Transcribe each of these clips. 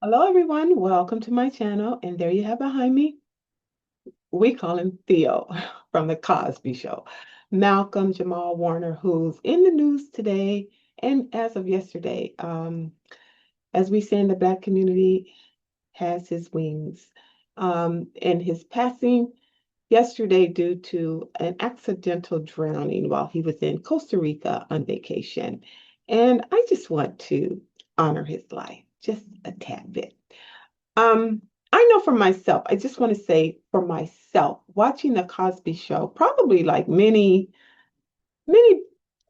Hello, everyone. Welcome to my channel. And there you have behind me, we call him Theo from The Cosby Show. Malcolm Jamal Warner, who's in the news today and as of yesterday, as we say in the Black community, has his wings. And his passing yesterday due to an accidental drowning while he was in Costa Rica on vacation. And I just want to honor his life just a tad bit. Um, I know for myself, I just want to say for myself, watching the Cosby Show, probably like many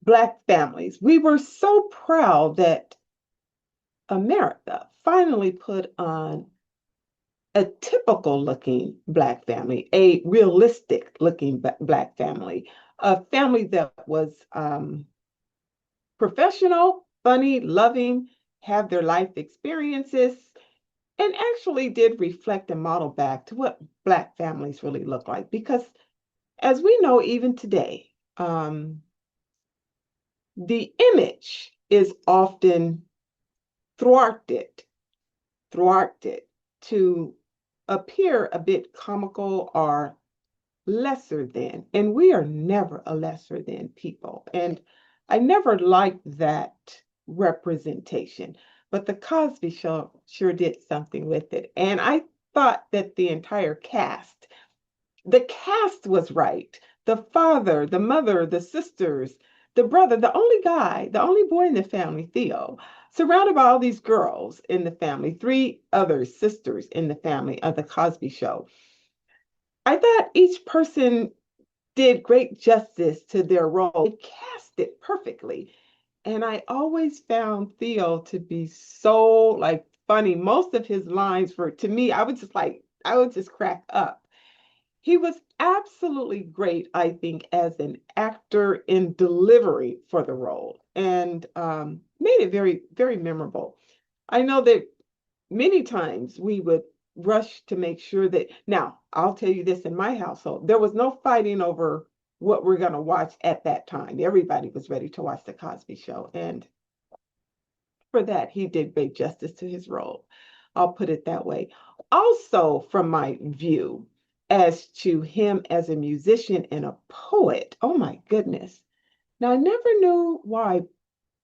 Black families, we were so proud that America finally put on a typical looking Black family, a realistic looking Black family, a family that was professional, funny, loving, have their life experiences, and actually did reflect and model back to what Black families really look like. Because as we know, even today, the image is often thwarted, thwarted to appear a bit comical or lesser than. And we are never a lesser than people. And I never liked that representation. But the Cosby Show sure did something with it. And I thought that the cast was right. The father, the mother, the sisters, the brother, the only guy, the only boy in the family, Theo, surrounded by all these girls in the family, three other sisters in the family of the Cosby Show. I thought each person did great justice to their role. They cast it perfectly. And I always found Theo to be so like funny. Most of his lines were to me, I would just crack up. He was absolutely great, I think, as an actor in delivery for the role and made it very, very memorable. I know that many times we would rush to make sure that, now, I'll tell you this in my household, there was no fighting over what we're going to watch at that time. Everybody was ready to watch The Cosby Show. And for that, he did great justice to his role. I'll put it that way. Also, from my view, as to him as a musician and a poet, oh my goodness. Now, I never knew why,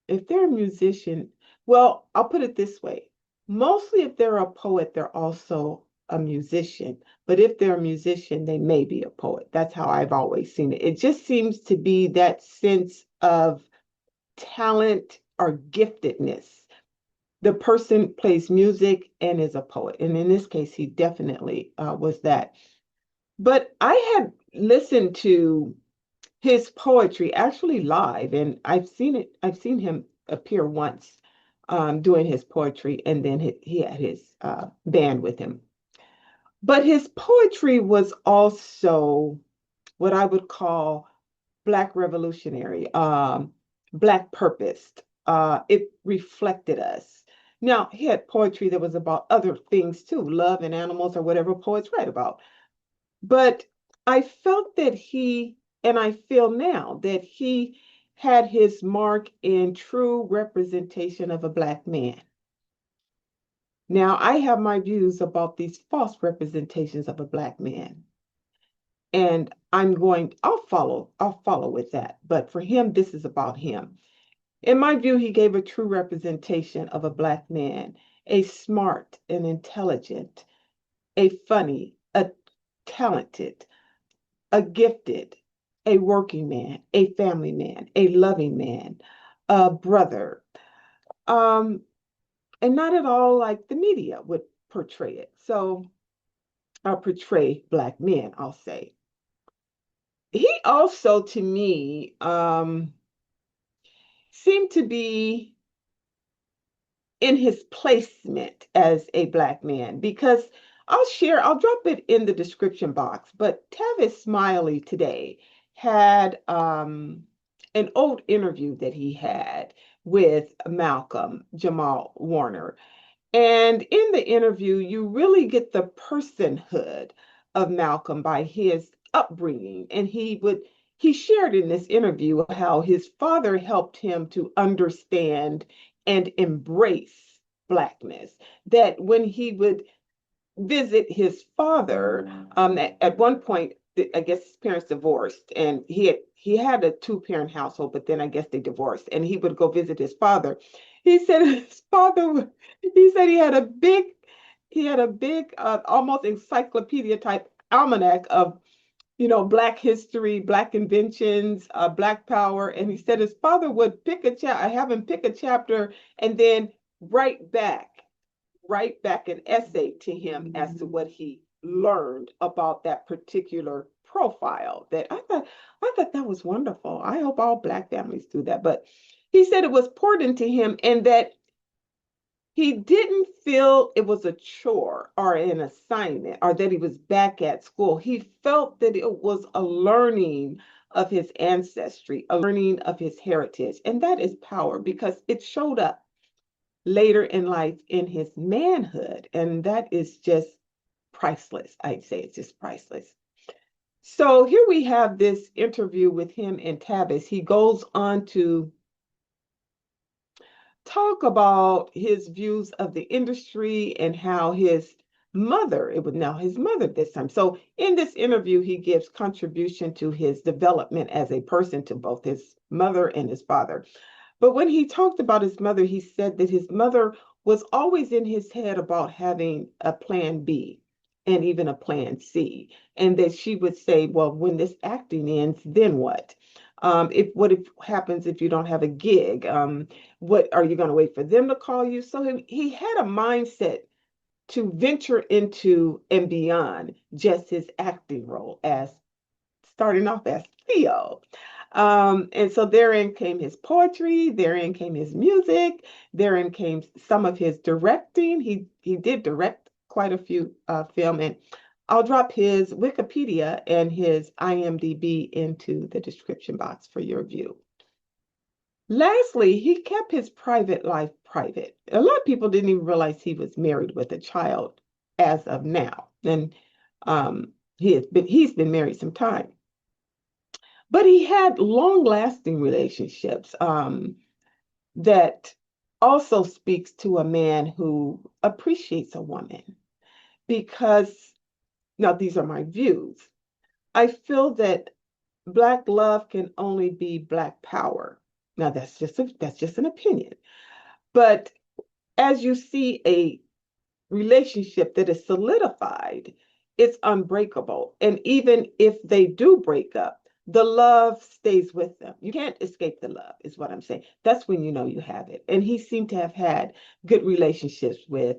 if they're a musician, well, I'll put it this way. Mostly, if they're a poet, they're also a musician. But if they're a musician, they may be a poet. That's how I've always seen it. It just seems to be that sense of talent or giftedness. The person plays music and is a poet. And in this case, he definitely was that. But I had listened to his poetry actually live, and I've seen him appear once doing his poetry, and then he had his band with him. But his poetry was also what I would call Black revolutionary, Black purposed. It reflected us. Now, he had poetry that was about other things too, love and animals or whatever poets write about. But I felt that and I feel now that he had his mark in true representation of a Black man. Now, I have my views about these false representations of a Black man. And I'll follow with that. But for him, this is about him. In my view, he gave a true representation of a Black man, a smart and intelligent, a funny, a talented, a gifted, a working man, a family man, a loving man, a brother, um, and not at all like the media would portray it. So, I'll portray Black men, I'll say. He also, to me, seemed to be in his placement as a Black man because I'll drop it in the description box, but Tavis Smiley today had an old interview that he had with Malcolm Jamal Warner. And in the interview, you really get the personhood of Malcolm by his upbringing. And he shared in this interview how his father helped him to understand and embrace. blackness. That when he would visit his father, at one point, I guess his parents divorced, and he had a two-parent household, but then I guess they divorced, and he would go visit his father. He said his father, he said he had a big, almost encyclopedia type almanac of Black history, Black inventions, Black power. And he said his father would have him pick a chapter and then write back, write back an essay to him as to what he learned about that particular profile. That I thought that was wonderful. I hope all Black families do that. But he said it was important to him, and that he didn't feel it was a chore or an assignment or that he was back at school. He felt that it was a learning of his ancestry, a learning of his heritage. And that is power because it showed up later in life in his manhood. And that is just priceless. I'd say it's just priceless. So here we have this interview with him and Tavis. He goes on to talk about his views of the industry and how his mother, it was now his mother this time. So in this interview, he gives contribution to his development as a person to both his mother and his father. But when he talked about his mother, he said that his mother was always in his head about having a plan B and even a plan C. And that she would say, well, when this acting ends, then what? If happens if you don't have a gig? What are you going to wait for them to call you? So he had a mindset to venture into and beyond just his acting role as starting off as Theo. And so therein came his poetry, therein came his music, therein came some of his directing. He did direct quite a few film, and I'll drop his Wikipedia and his IMDb into the description box for your view. Lastly, he kept his private life private. A lot of people didn't even realize he was married with a child as of now, and he's been married some time. But he had long-lasting relationships that also speaks to a man who appreciates a woman. Because now these are my views. I feel that Black love can only be Black power. Now that's just an opinion. But as you see a relationship that is solidified, it's unbreakable. And even if they do break up, the love stays with them. You can't escape the love, is what I'm saying. That's when you know you have it. And he seemed to have had good relationships with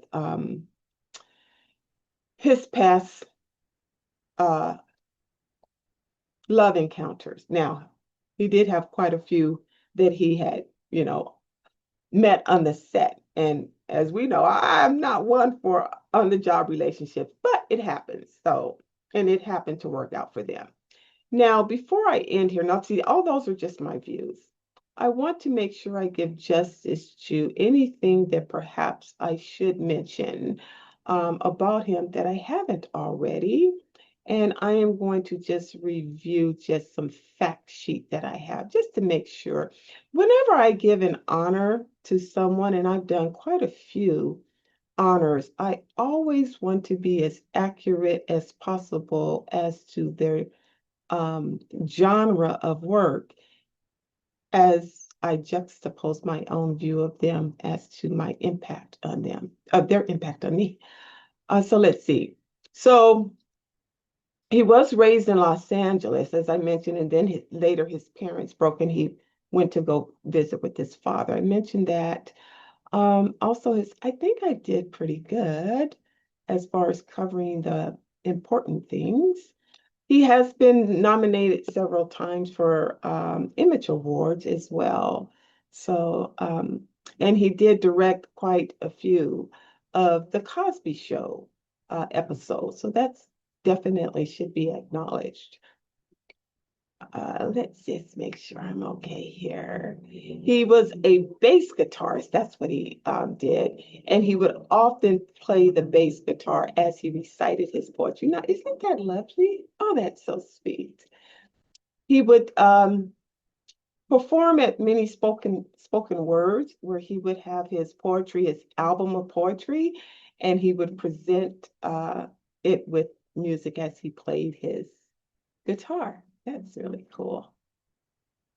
his past uh, love encounters. Now, he did have quite a few that he had, met on the set. And as we know, I'm not one for on the job relationships, but it happens. So, and it happened to work out for them. Now, before I end here, now see, all those are just my views. I want to make sure I give justice to anything that perhaps I should mention about him that I haven't already. And I am going to just review just some fact sheet that I have just to make sure. Whenever I give an honor to someone, and I've done quite a few honors, I always want to be as accurate as possible as to their genre of work as I juxtapose my own view of them as to my impact on them, of their impact on me. So let's see. So he was raised in Los Angeles, as I mentioned, and then later his parents broke and he went to go visit with his father. I mentioned that. Also, I think I did pretty good as far as covering the important things. He has been nominated several times for Image Awards as well. So, and he did direct quite a few of the Cosby Show episodes. So that's definitely should be acknowledged. Let's just make sure I'm okay here. He was a bass guitarist. That's what he did. And he would often play the bass guitar as he recited his poetry. Now, isn't that lovely? Oh, that's so sweet. He would perform at many spoken words where he would have his poetry, his album of poetry, and he would present it with music as he played his guitar. That's really cool.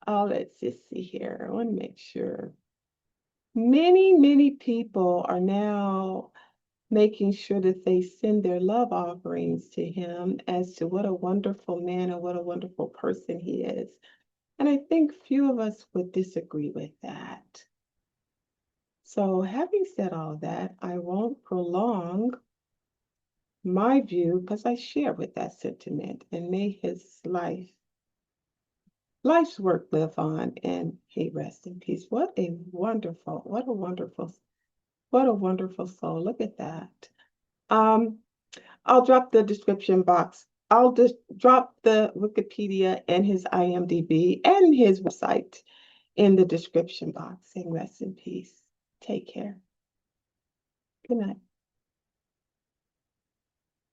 Oh, let's just see here. I want to make sure. Many people are now making sure that they send their love offerings to him as to what a wonderful man and what a wonderful person he is. And I think few of us would disagree with that. So, having said all that, I won't prolong my view because I share with that sentiment, and may his life's work live on, and he rest in peace. What a wonderful soul. Look at that. Um, I'll drop the description box. I'll just drop the Wikipedia and his IMDb and his website in the description box. And rest in peace. Take care. Good night.